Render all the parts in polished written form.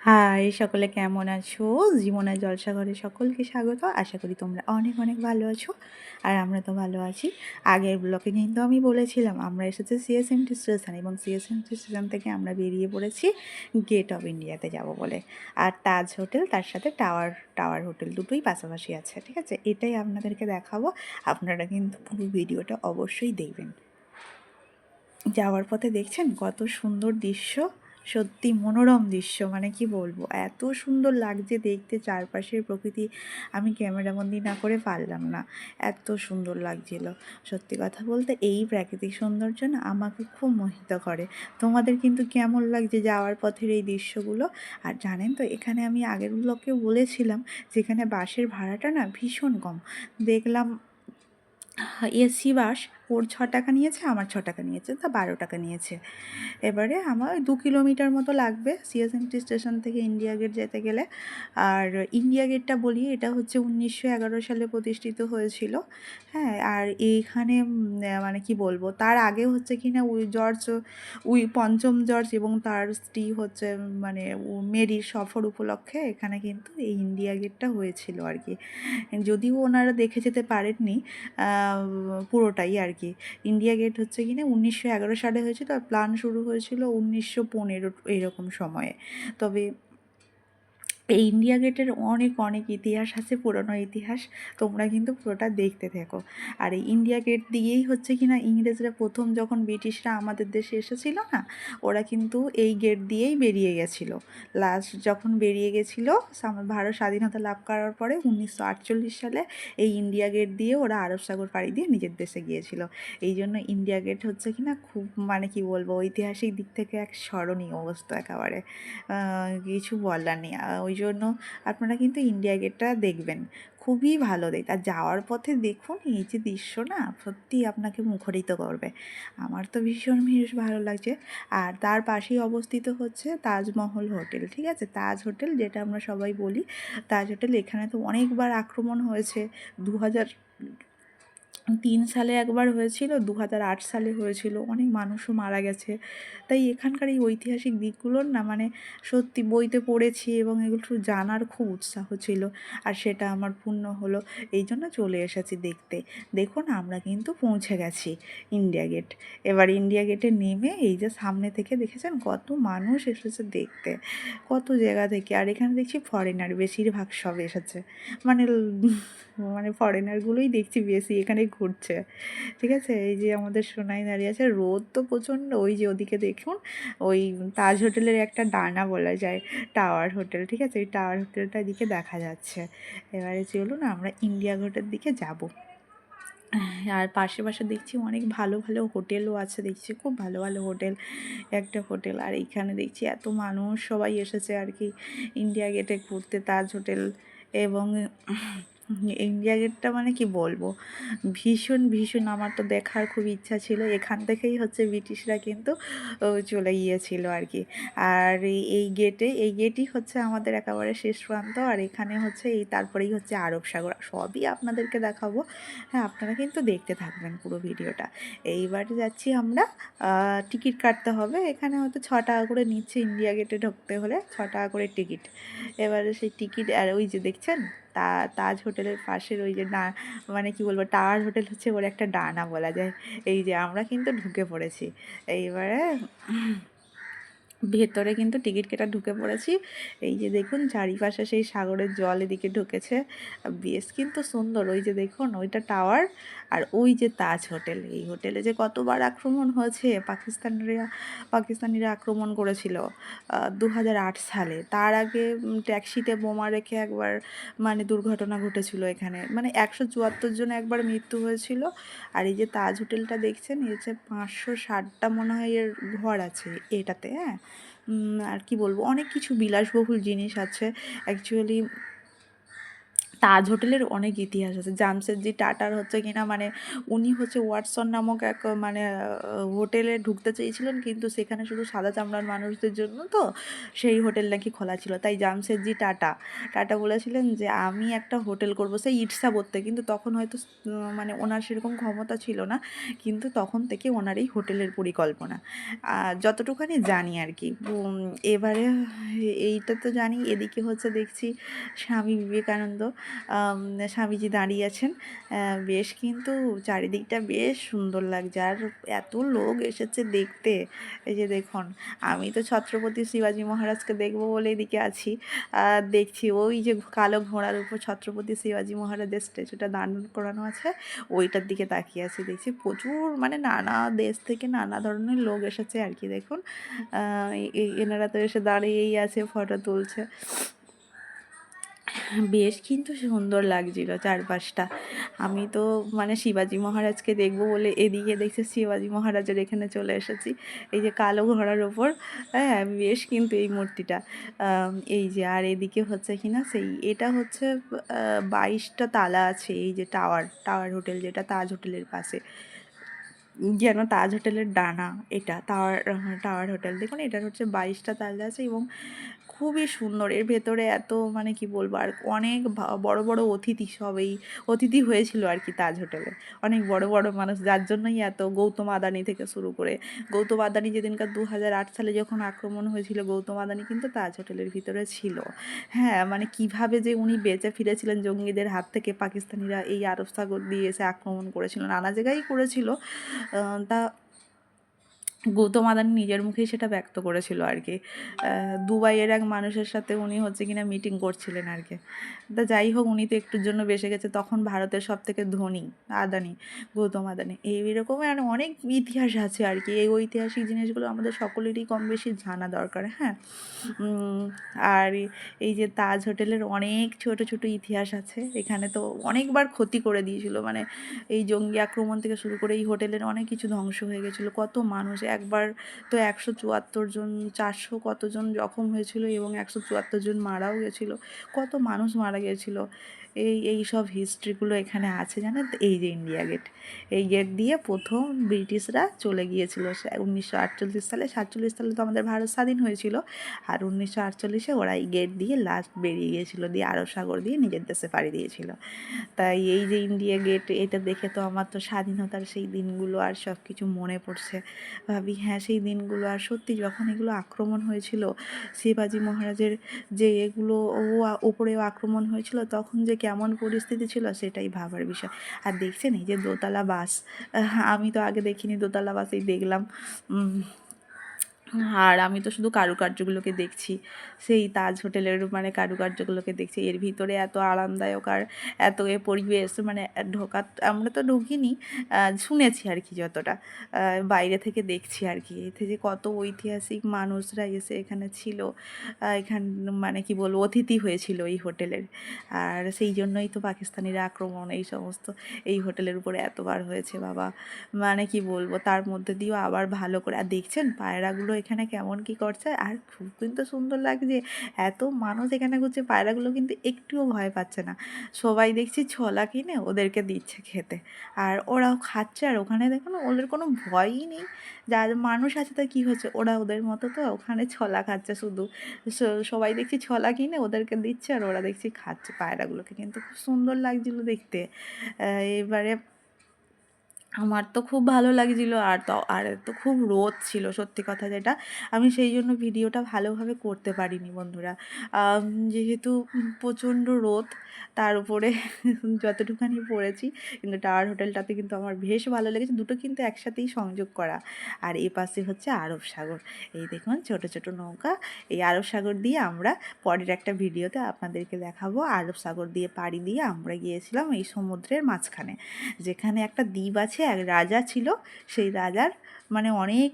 High, সকলে কেমন আছো? জীবনের জলসাঘরে সকলকে স্বাগত। আশা করি তোমরা অনেক অনেক ভালো আছো, আর আমরা তো ভালো আছি। আগের ব্লকে কিন্তু আমি বলেছিলাম আমরা এসেছি সিএসএমটি স্টেশন, এবং সিএসএমটি স্টেশন থেকে আমরা বেরিয়ে পড়েছি গেট অফ ইন্ডিয়াতে যাব বলে। আর তাজ হোটেল, তার সাথে টাওয়ার টাওয়ার হোটেল, দুটোই পাশাপাশি আছে। ঠিক আছে, এটাই আপনাদেরকে দেখাবো। আপনারা কিন্তু পুরো ভিডিওটা অবশ্যই দেখবেন। যাওয়ার পথে দেখছেন কত সুন্দর দৃশ্য, সত্যি মনোরম দৃশ্য, মানে কি বলবো, এত সুন্দর লাগছে দেখতে চারপাশের প্রকৃতি। আমি ক্যামেরাবন্দি না করে পারলাম না, এত সুন্দর লাগছিল। সত্যি কথা বলতে এই প্রাকৃতিক সৌন্দর্য না আমাকে খুব মোহিত করে। তোমাদের কিন্তু কেমন লাগছে যাওয়ার পথের এই দৃশ্যগুলো? আর জানেন তো, এখানে আমি আগের ব্লকেও বলেছিলাম যেখানে বাসের ভাড়াটা না ভীষণ কম। দেখলাম এসি বাস, ওর 6 টাকা নিয়েছে, আমার 6 টাকা নিয়েছে, তা 12 টাকা নিয়েছে। এবারে আমার 2 কিলোমিটার মতো লাগবে সিএসএমটি স্টেশন থেকে ইন্ডিয়া গেট যেতে গেলে। আর ইন্ডিয়া গেটটা বলি, এটা হচ্ছে 1911 সালে প্রতিষ্ঠিত হয়েছিল। হ্যাঁ, আর এইখানে মানে কি বলবো, তার আগে হচ্ছে কি না পঞ্চম জর্জ এবং তার স্ত্রী হচ্ছে মানে মেরির সফর উপলক্ষে এখানে কিন্তু এই ইন্ডিয়া গেটটা হয়েছিল আর কি। যদিও ওনারা দেখে যেতে পারেননি পুরোটাই আর কি। ইন্ডিয়া গেট হচ্ছে কি না 1911 সালে হয়েছিল, আর প্ল্যান শুরু হয়েছিল 1915 এরকম সময়ে। তবে এই ইন্ডিয়া গেটের অনেক অনেক ইতিহাস আছে, পুরনো ইতিহাস। তোমরা কিন্তু পুরোটা দেখতে থেকো। আর এই ইন্ডিয়া গেট দিয়েই হচ্ছে কি না ইংরেজরা প্রথম যখন ব্রিটিশরা আমাদের দেশে এসেছিল না, ওরা কিন্তু এই গেট দিয়েই বেরিয়ে গেছিলো। লাস্ট যখন বেরিয়ে গেছিলো ভারত স্বাধীনতা লাভ করার পরে 1948 সালে এই ইন্ডিয়া গেট দিয়ে ওরা আরব সাগর পাড়ি দিয়ে নিজের দেশে গিয়েছিল। এই জন্য ইন্ডিয়া গেট হচ্ছে কি না খুব, মানে কি বলবো, ঐতিহাসিক দিক থেকে এক স্মরণীয় বস্তু একেবারে, কিছু বলার নেই। ওই জন্য আপনারা কিন্তু ইন্ডিয়া গেটটা দেখবেন, খুবই ভালো দেখতে। আর যাওয়ার পথে দেখুন এই যে দৃশ্য, না সত্যিই আপনাকে মুখরিত করবে। আমার তো ভীষণ ভীষণ ভালো লাগছে। আর তার পাশেই অবস্থিত হচ্ছে তাজমহল হোটেল। ঠিক আছে, তাজ হোটেল যেটা আমরা সবাই বলি তাজ হোটেল। এখানে তো অনেকবার আক্রমণ হয়েছে। 2003 সালে একবার হয়েছিল, 2008 সালে হয়েছিল, অনেক মানুষও মারা গেছে। তাই এখানকার এই ঐতিহাসিক দিকগুলোর না, মানে সত্যি বইতে পড়েছি এবং এগুলো জানার খুব উৎসাহ ছিল, আর সেটা আমার পূর্ণ হলো। এই জন্য চলে এসেছি দেখতে। দেখুন আমরা কিন্তু পৌঁছে গেছি ইন্ডিয়া গেট। এবার ইন্ডিয়া গেটে নেমে এই যে সামনে থেকে দেখেছেন কত মানুষ এসেছে দেখতে, কত জায়গা থেকে। আর এখানে দেখছি ফরেনার বেশিরভাগ সব এসেছে, মানে মানে ফরেনারগুলোই দেখছি বেশি এখানে ঘুরছে। ঠিক আছে, এই যে আমাদের সোনাই দাঁড়িয়ে আছে, রোদ তো প্রচণ্ড। ওই যে ওদিকে দেখুন, ওই তাজ হোটেলের একটা ডানা বলা যায় টাওয়ার হোটেল। ঠিক আছে, ওই টাওয়ার হোটেলটার দিকে দেখা যাচ্ছে। এবারে চলুন আমরা ইন্ডিয়া গেটের দিকে যাব। আর পাশে পাশে দেখছি অনেক ভালো ভালো হোটেলও আছে, দেখছি খুব ভালো ভালো হোটেল, একটা হোটেল। আর এইখানে দেখছি এত মানুষ সবাই এসেছে আর কি ইন্ডিয়া গেটে ঘুরতে, তাজ হোটেল। এবং ইন্ডিয়া গেটটা মানে কি বলবো, ভীষণ ভীষণ আমার তো দেখার খুব ইচ্ছা ছিল। এখান থেকেই হচ্ছে ব্রিটিশরা কিন্তু চলে গিয়েছিল আর কি। আর এই গেটই হচ্ছে আমাদের একেবারে শেষ প্রান্ত। আর এখানে হচ্ছে তারপরেই হচ্ছে আরব সাগর, সবই আপনাদেরকে দেখাবো। হ্যাঁ, আপনারা কিন্তু দেখতে থাকবেন পুরো ভিডিওটা। এইবারে যাচ্ছি আমরা, টিকিট কাটতে হবে। এখানে হয়তো 6 টাকা করে নিচ্ছে ইন্ডিয়া গেটে ঢুকতে হলে, 6 টাকা করে টিকিট। এবারে সেই টিকিট, আর ওই যে দেখছেন তাজ হোটেলের পাশের ওই যে মানে কি বলবো, টাওয়ার হোটেল হচ্ছে ওর একটা ডানা বলা যায়। এই যে আমরা কিন্তু ঢুকে পড়েছি এইবারে ভেতরে, কিন্তু টিকিট কেটে ঢুকে পড়েছি। এই যে দেখুন চারিপাশে সেই সাগরের জল এদিকে ঢুকেছে, বেশ কিন্তু সুন্দর। ওই যে দেখুন ওইটা টাওয়ার, আর ওই যে তাজ হোটেল। এই হোটেলে যে কতবার আক্রমণ হয়েছে, পাকিস্তানিরা আক্রমণ করেছিল 2008 সালে। তার আগে ট্যাক্সিতে বোমা রেখে একবার মানে দুর্ঘটনা ঘটেছিল এখানে, মানে 174 জন একবার মৃত্যু হয়েছিল। আর এই যে তাজ হোটেলটা দেখছেন, এই হচ্ছে 560টা মনে হয় এর ঘর আছে এটাতে। হ্যাঁ, আর কি বলবো, অনেক কিছু বিলাসবহুল জিনিস আছে অ্যাকচুয়ালি। তাজ হোটেলের অনেক ইতিহাস আছে। জামশেদজি টাটার হচ্ছে কিনা মানে উনি হচ্ছে ওয়াটসন নামক এক মানে হোটেলে ঢুকতে চেয়েছিলেন, কিন্তু সেখানে শুধু সাদা চামড়ার মানুষদের জন্য, তো সেই হোটেল নাকি খোলা ছিল। তাই জামশেদজি টাটা বলেছিলেন যে আমি একটা হোটেল করব, সেই ইটসা করতে, কিন্তু তখন হয়তো মানে ওনার সেরকম ক্ষমতা ছিল না, কিন্তু তখন থেকে ওনার এই হোটেলের পরিকল্পনা যতটুকুনি জানি আর কি। এবারে এইটা তো জানি, এদিকে হচ্ছে দেখছি স্বামী বিবেকানন্দ, স্বামীজি দাঁড়িয়ে আছেন। বেশ কিন্তু চারিদিকটা বেশ সুন্দর লাগছে, আর এত লোক এসেছে দেখতে। এই যে দেখুন, আমি তো ছত্রপতি শিবাজী মহারাজকে দেখবো বলে এদিকে আছি, আর দেখছি ওই যে কালো ঘোড়ার উপর ছত্রপতি শিবাজী মহারাজের স্ট্যাচুটা দাঁড় করানো আছে, ওইটার দিকে তাকিয়ে আছি। দেখছি প্রচুর মানে নানা দেশ থেকে নানা ধরনের লোক এসেছে আর কি। দেখুন এনারা তো এসে দাঁড়িয়েই আছে, ফটো তুলছে। বেশ কিন্তু সুন্দর লাগছিল চারপাশটা। আমি তো মানে শিবাজী মহারাজকে দেখবো বলে এদিকে দেখছি শিবাজী মহারাজের এখানে চলে এসেছি, এই যে কালো ঘোড়ার ওপর। হ্যাঁ, বেশ কিন্তু এই মূর্তিটা এই যে, আর এদিকে হচ্ছে কিনা সেই এটা হচ্ছে 22টা তালা আছে, এই যে টাওয়ার হোটেল, যেটা তাজ হোটেলের পাশে, যেন তাজ হোটেলের ডানা। এটা টাওয়ার হোটেল, দেখুন এটার হচ্ছে 22টা তালা আছে এবং খুবই সুন্দর। এর ভেতরে এত মানে কি বলবো, আর অনেক বড় বড় অতিথি, সব এই অতিথি হয়েছিল আর কি তাজ হোটেলে, অনেক বড় বড় মানুষ, যার জন্যই এত গৌতম আদানি থেকে শুরু করে। গৌতম আদানি যেদিনকার 2008 সালে যখন আক্রমণ হয়েছিল, গৌতম আদানি কিন্তু তাজ হোটেলের ভিতরে ছিল। হ্যাঁ, মানে কিভাবে যে উনি বেঁচে ফিরেছিলেন জঙ্গিদের হাত থেকে, পাকিস্তানিরা এই আরব সাগর দিয়ে এসে আক্রমণ করেছিল, নানা জায়গায় করেছিল। তা গৌতম আদানি নিজের মুখেই সেটা ব্যক্ত করেছিল আর কি। দুবাইয়ের এক মানুষের সাথে উনি হচ্ছে কিনা মিটিং করছিলেন আর কি। তা যাই হোক, উনি তো একটুর জন্য বেঁচে গেছে। তখন ভারতের সব থেকে ধনী আদানি, গৌতম আদানি। এইরকম আর অনেক ইতিহাস আছে আর কি। এই ঐতিহাসিক জিনিসগুলো আমাদের সকলেরই কম বেশি জানা দরকার। হ্যাঁ, আর এই যে তাজ হোটেলের অনেক ছোট ছোট ইতিহাস আছে। এখানে তো অনেকবার ক্ষতি করে দিয়েছিল, মানে এই জঙ্গি আক্রমণ থেকে শুরু করে এই হোটেলের অনেক কিছু ধ্বংস হয়ে গেছিলো। কত মানুষ, একবার তো 174 জন, 400 কতজন জখম হয়েছিল এবং 174 জন মারাও গেছিলো। কত মানুষ মারা গেছিলো। এই সব হিস্ট্রিগুলো এখানে আছে জানেন তো। এই যে ইন্ডিয়া গেট, এই গেট দিয়ে প্রথম ব্রিটিশরা চলে গিয়েছিল 1948 সালে। 47 সালে তো আমাদের ভারত স্বাধীন হয়েছিল, আর 1948-এ ওরা এই গেট দিয়ে লাস্ট বেরিয়ে গিয়েছিলো, দিয়ে আরব সাগর দিয়ে নিজের দেশে পাড়ি দিয়েছিল। তাই এই যে ইন্ডিয়া গেট, এটা দেখে তো আমার তো স্বাধীনতার সেই দিনগুলো আর সব কিছু মনে পড়ছে। ভাবি হ্যাঁ, সেই দিনগুলো, আর সত্যি যখন এগুলো আক্রমণ হয়েছিল, শিবাজী মহারাজের যে এগুলো ওপরেও আক্রমণ হয়েছিল, তখন যে কেমন পরিস্থিতি ছিল সেটাই ভাবার বিষয়। আর দেখছেন এই যে দোতলা বাস, আমি তো আগে দেখিনি, দোতলা বাসেই দেখলাম। আর আমি তো শুধু কারুকার্যগুলোকে দেখছি, সেই তাজ হোটেলের মানে কারুকার্যগুলোকে দেখছি। এর ভিতরে এত আরামদায়ক আর এত পরিবেশ, মানে আমরা তো ঢুকিনি, শুনেছি আর কি যতটা, বাইরে থেকে দেখছি আর কি। এতে যে কত ঐতিহাসিক মানুষরা এসে এখানে ছিল, এখান মানে কি বলবো, অতিথি হয়েছিল এই হোটেলের। আর সেই জন্যই তো পাকিস্তানিরা আক্রমণ এই সমস্ত এই হোটেলের উপরে এতবার হয়েছে বাবা, মানে কি বলবো। তার মধ্যে দিয়েও আবার ভালো করে, আর দেখছেন পায়রাগুলো এখানে কেমন কি করছে, আর খুব কিন্তু সুন্দর লাগছে। এত মানুষ এখানে ঘুরছে, পায়রাগুলো কিন্তু একটুও ভয় পাচ্ছে না। সবাই দেখছি ছোলা কিনে ওদেরকে দিচ্ছে খেতে, আর ওরাও খাচ্ছে। আর ওখানে দেখুন ওদের কোনো ভয়ই নেই, যার মানুষ আছে তা কী হচ্ছে, ওরা ওদের মতো তো ওখানে ছোলা খাচ্ছে শুধু। সবাই দেখছি ছোলা কিনে ওদেরকে দিচ্ছে, আর ওরা দেখছি খাচ্ছে পায়রাগুলোকে, কিন্তু খুব সুন্দর লাগছিলো দেখতে। এবারে আমার তো খুব ভালো লাগছিলো। আর তো খুব রোদ ছিল, সত্যি কথা যেটা, আমি সেই জন্য ভিডিওটা ভালোভাবে করতে পারিনি বন্ধুরা। যেহেতু প্রচণ্ড রোদ, তার উপরে যতটুখানি পড়েছি। কিন্তু টাওয়ার হোটেলটাতে কিন্তু আমার বেশ ভালো লেগেছে, দুটো কিন্তু একসাথেই সংযোগ করা। আর এ পাশে হচ্ছে আরব সাগর, এই দেখুন ছোট ছোট নৌকা। এই আরব সাগর দিয়ে আমরা পরের একটা ভিডিওতে আপনাদেরকে দেখাবো, আরব সাগর দিয়ে পাড়ি দিয়ে আমরা গিয়েছিলাম এই সমুদ্রের মাঝখানে, যেখানে একটা দ্বীপ আছে, এক রাজা ছিল, সেই রাজার মানে অনেক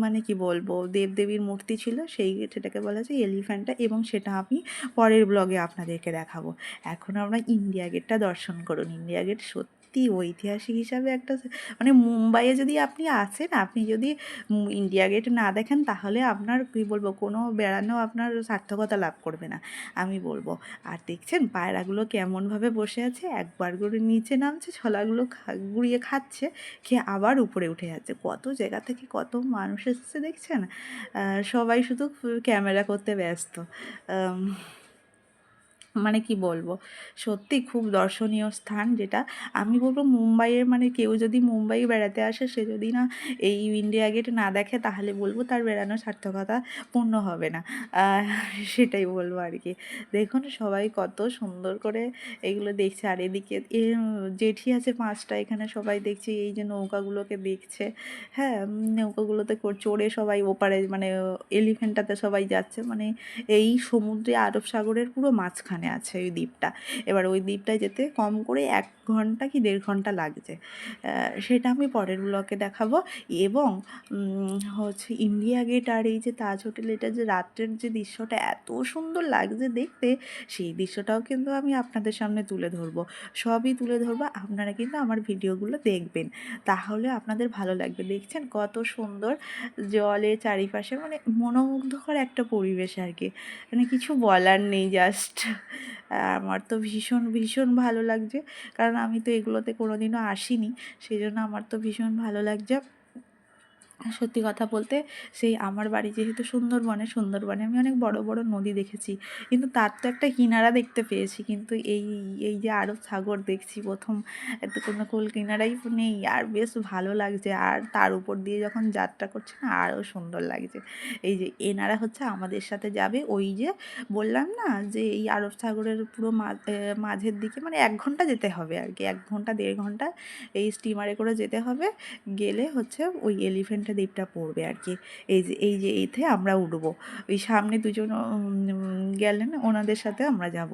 মানে কি বলবো দেবদেবীর মূর্তি ছিল, সেটাকে বলা যায় এলিফ্যান্টটা, এবং সেটা আমি পরের ব্লগে আপনাদেরকে দেখাবো। এখন আমরা ইন্ডিয়া গেটটা দর্শন করুন। ইন্ডিয়া গেট সত্যি সত্যি ঐতিহাসিক হিসাবে একটা মানে মুম্বাইয়ে যদি আপনি আসেন, আপনি যদি ইন্ডিয়া গেট না দেখেন তাহলে আপনার কী বলবো কোনো বেড়ানো আপনার সার্থকতা লাভ করবে না আমি বলবো। আর দেখছেন পায়রাগুলো কেমনভাবে বসে আছে, একবার করে নিচে নামছে, ছলাগুলো গুঁড়িয়ে খাচ্ছে, খেয়ে আবার উপরে উঠে যাচ্ছে। কত জায়গা থেকে কত মানুষ এসেছে দেখছেন, সবাই শুধু ক্যামেরা করতে ব্যস্ত। মানে কি বলবো, সত্যি খুব দর্শনীয় স্থান যেটা আমি বলবো মুম্বাইয়ের, মানে কেউ যদি মুম্বাই বেড়াতে আসে সে যদি না এই ইন্ডিয়া গেট না দেখে তাহলে বলবো তার বেড়ানোর সার্থকতা পূর্ণ হবে না। সেটাই বলবো আর কি। দেখুন সবাই কত সুন্দর করে এগুলো দেখছে। আর এদিকে জেঠি আছে 5টা, এখানে সবাই দেখছি এই যে নৌকাগুলোকে দেখছে। হ্যাঁ, নৌকাগুলোতে চড়ে সবাই ওপারে মানে এলিফ্যান্টটাতে সবাই যাচ্ছে, মানে এই সমুদ্রে আরব সাগরের পুরো মাঝখানে আছে ওই দ্বীপটা। এবার ওই দ্বীপটায় যেতে কম করে 1 ঘন্টা কি 1.5 ঘন্টা লাগছে। সেটা আমি পরের ব্লগে দেখাবো। এবং হচ্ছে ইন্ডিয়া গেট আর এই যে তাজ হোটেল, এটা যে রাত্রের যে দৃশ্যটা এত সুন্দর লাগছে দেখতে, সেই দৃশ্যটাও কিন্তু আমি আপনাদের সামনে তুলে ধরবো। সবই তুলে ধরবো, আপনারা কিন্তু আমার ভিডিওগুলো দেখবেন, তাহলে আপনাদের ভালো লাগবে। দেখছেন কত সুন্দর জলের চারিপাশে, মানে মনোমুগ্ধকর একটা পরিবেশ আর কি, মানে কিছু বলার নেই। জাস্ট আমার তো ভীষণ ভীষণ ভালো লাগছে, কারণ আমি তো এগুলোতে কোনোদিনও আসিনি, সেই জন্য আমার তো ভীষণ ভালো লাগছে। সত্যি কথা বলতে, সেই আমার বাড়ি যেহেতু সুন্দরবনে আমি অনেক বড় বড় নদী দেখেছি, কিন্তু তার তো একটা কিনারা দেখতে পেয়েছি, কিন্তু এই এই যে আরব সাগর দেখছি প্রথম, এত কোনো কুল কিনারাই নেই। আর বেশ ভালো লাগছে, আর তার উপর দিয়ে যখন যাত্রা করছে না আরও সুন্দর লাগছে। এই যে এনারা হচ্ছে আমাদের সাথে যাবে, ওই যে বললাম না যে এই আরব সাগরের পুরো মাঝের দিকে, মানে 1 ঘন্টা যেতে হবে আর কি, 1 ঘন্টা 1.5 ঘন্টা এই স্টিমারে করে যেতে হবে। গেলে হচ্ছে ওই এলিফ্যান্টা দ্বীপটা পড়বে আর কি। এই যে এইতে আমরা উঠবো, ওই সামনে দুজন গেলেন, ওনাদের সাথে আমরা যাব।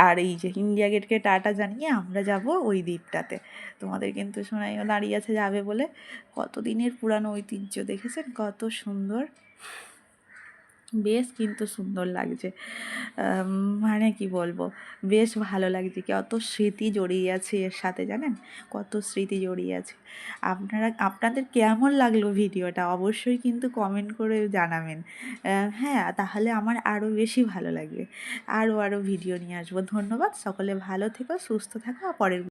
আর এই যে ইন্ডিয়া গেটকে টাটা জানিয়ে আমরা যাব ওই দ্বীপটাতে। তোমাদের কিন্তু সোনাইও দাঁড়িয়ে আছে যাবে বলে। কত দিনের পুরানো ঐতিহ্য দেখেছেন, কত সুন্দর, বেশ কিন্তু সুন্দর লাগছে। মানে কি বলবো, বেশ ভালো লাগছে, কত স্মৃতি জড়িয়ে আছে এর সাথে, জানেন কত স্মৃতি জড়িয়ে আছে। আপনাদের কেমন লাগলো ভিডিওটা অবশ্যই কিন্তু কমেন্ট করে জানাবেন। হ্যাঁ, তাহলে আমার আরও বেশি ভালো লাগবে, আরও ভিডিও নিয়ে আসবো। ধন্যবাদ, সকলে ভালো থেকো, সুস্থ থাকো, পরের